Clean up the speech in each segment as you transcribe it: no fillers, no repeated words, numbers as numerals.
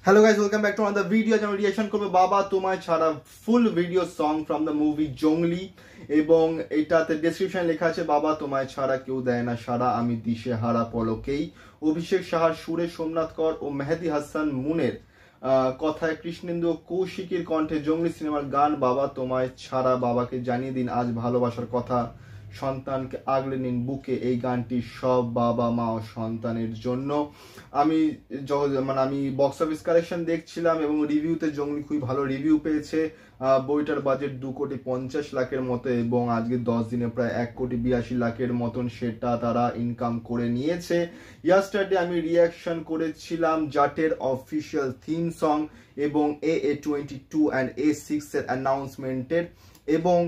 Hello guys, welcome back to another video. আমি reaction করব বাবা তোমায় ছাড়া full video song from the movie জংলি এবং এটাতে ডেসক্রিপশনে লেখা আছে বাবা তোমায় ছাড়া কেউ দেয় না সারা আমি দিশে হারা পলকেই। অভিষেক সাহার সুরে সোমনাথ কর ও মেহেদি হাসান মুনের কথায় কৃষ্ণেন্দু কৌশিকের কণ্ঠে জংলি সিনেমার গান বাবা তোমায় ছাড়া বাবাকে জানিয়ে দিন আজ ভালোবাসার কথা সন্তানকে আগলে নিন বুকে। এই গানটি সব বাবা মা ও সন্তানের জন্য। আমি বক্স অফিস কালেকশন দেখছিলাম এবং রিভিউতে জংলি খুবই ভালো রিভিউ পেয়েছে। বইটার বাজেট 2,50,00,000 মতো এবং আজকে 10 দিনে প্রায় 1,82,00,000 মতন সেটা তারা ইনকাম করে নিয়েছে। ইয়াস্টারডে আমি রিয়াকশন করেছিলাম জাটের অফিসিয়াল থিম সং এবং AA22 অ্যান্ড A6 এর অ্যানাউন্সমেন্টের এবং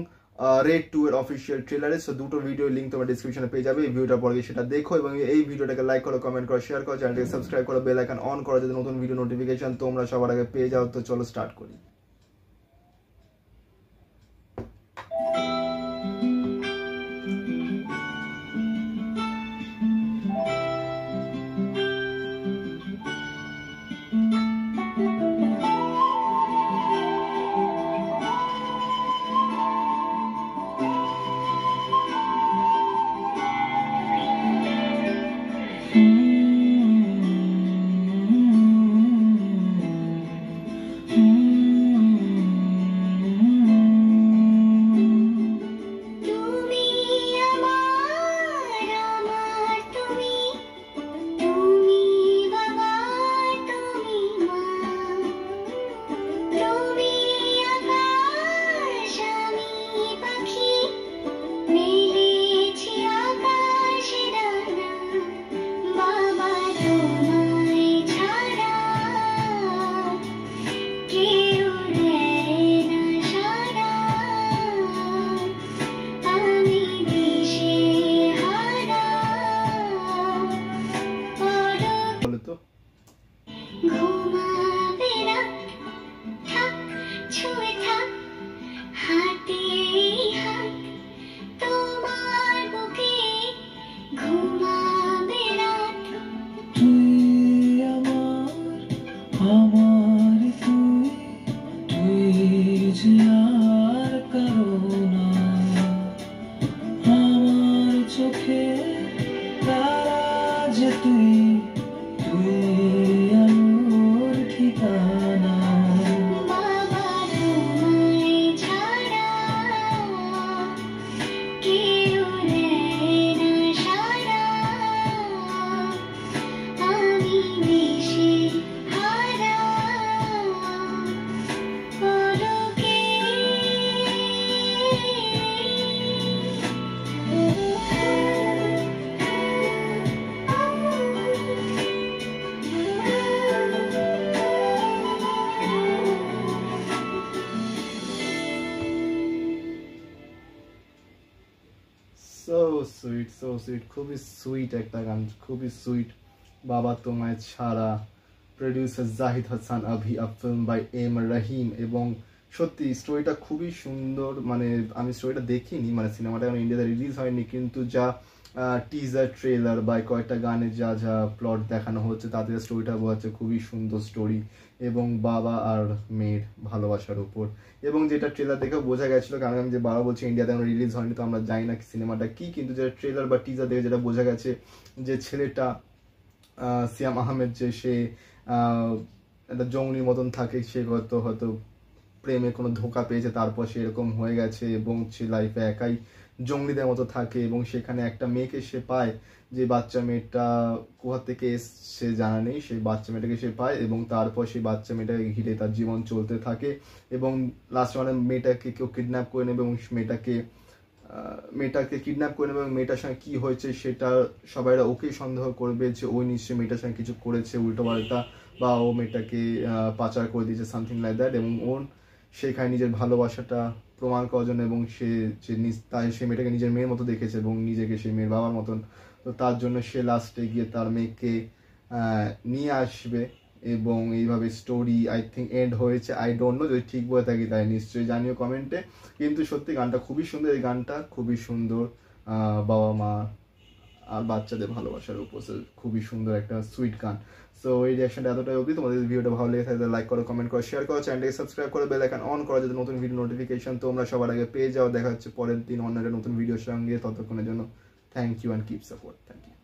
রেড 2 এর অফিসিয়াল ট্রেলারে। সো দুটো ভিডিও লিঙ্ক তোমার ডেসক্রিপশনে পেয়ে যাবে। এই ভিডিওটার পরে সেটা দেখো এবং এই ভিডিওটাকে লাইক করো, কমেন্ট করো, শেয়ার করো, চ্যানেলটাকে সাবস্ক্রাইব করো, বেল আইকন অন করো যাতে নতুন ভিডিও নোটিফিকেশন তোমরা সবার আগে পেয়ে যাও। তো চলো স্টার্ট করি। সো সুইট খুবই সুইট একটা গান, খুবই সুইট। বাবা তোমায় ছাড়া, producer Zahid Hasan Avi, a film by M Rahim. এবং সত্যি স্টোরিটা খুবই সুন্দর। মানে আমি স্টোরিটা দেখিনি, মানে সিনেমাটা এখন ইন্ডিয়াতে রিলিজ হয়নি, কিন্তু যা টিজার ট্রেলার বা কয়েকটা গানে যা যা প্লট দেখানো হচ্ছে তাতে স্টোরিটা বোঝাচ্ছে খুবই সুন্দর স্টোরি এবং বাবা আর মেয়ের ভালোবাসার উপর। এবং যেটা ট্রেলার দেখে বোঝা গেছিলো, কারণ আমি যে বাবা বলছি ইন্ডিয়াতে এখন রিলিজ হয়নি তো আমরা জানি না সিনেমাটা কি, কিন্তু যেটা ট্রেলার বা টিজার দেখে যেটা বোঝা গেছে যে ছেলেটা সিয়াম আহমেদ যে সে একটা জঙ্গলির মতন থাকে, সে হয়তো প্রেমে কোনো ধোঁকা পেয়েছে, তারপর সে এরকম হয়ে গেছে এবং সে লাইফে একাই জঙ্গলিদের মতো থাকে এবং সেখানে একটা মেয়েকে সে পায়, যে বাচ্চা মেয়েটা কোথা থেকে এসছে জানা নেই, সেই বাচ্চা মেয়েটাকে সে পায় এবং তারপর সেই বাচ্চা মেয়েটাকে ঘিরে তার জীবন চলতে থাকে এবং লাস্টে মানে মেয়েটাকে কেউ কিডন্যাপ করে নেবে এবং মেয়েটাকে কিডন্যাপ করে নেবে এবং মেয়েটার সঙ্গে কি হয়েছে সেটা সবাইরা ওকেই সন্দেহ করবে যে ওই নিশ্চয়ই মেয়েটার সঙ্গে কিছু করেছে উল্টো পাল্টা, বা ও মেয়েটাকে পাচার করে দিয়েছে সামথিং লাইক দ্যাট। এবং ওর সেখানে নিজের ভালোবাসাটা প্রমাণ করার জন্য এবং সে মেয়েটাকে নিজের মেয়ের মতো দেখেছে এবং নিজেকে সেই মেয়ের বাবার মতন, তো তার জন্য সে লাস্টে গিয়ে তার মেয়েকে নিয়ে আসবে এবং এইভাবে স্টোরি আই থিঙ্ক এন্ড হয়েছে। আই ডোন্ট নো, যদি ঠিক বলে থাকি তাই নিশ্চয়ই জানিও কমেন্টে। কিন্তু সত্যি গানটা খুবই সুন্দর, এই গানটা খুবই সুন্দর। বাবা মা আর বাচ্চাদের ভালোবাসার উপর খুবই সুন্দর একটা সুইট গান। সো এই রিয়াকশনটা এতটাই অবধি। তোমাদের ভিডিওটা ভালো লেগে থাকলে লাইক করো, কমেন্ট করো, শেয়ার করো, চ্যানেলটাকে সাবস্ক্রাইব করো, বেল আইকন অন করো যাতে নতুন ভিডিও নোটিফিকেশন তোমরা সবার আগে পেয়ে যাও। দেখা হচ্ছে পরের দিন অন্য একটা নতুন ভিডিওর সঙ্গে। ততক্ষণের জন্য thank you and keep support. Thank you.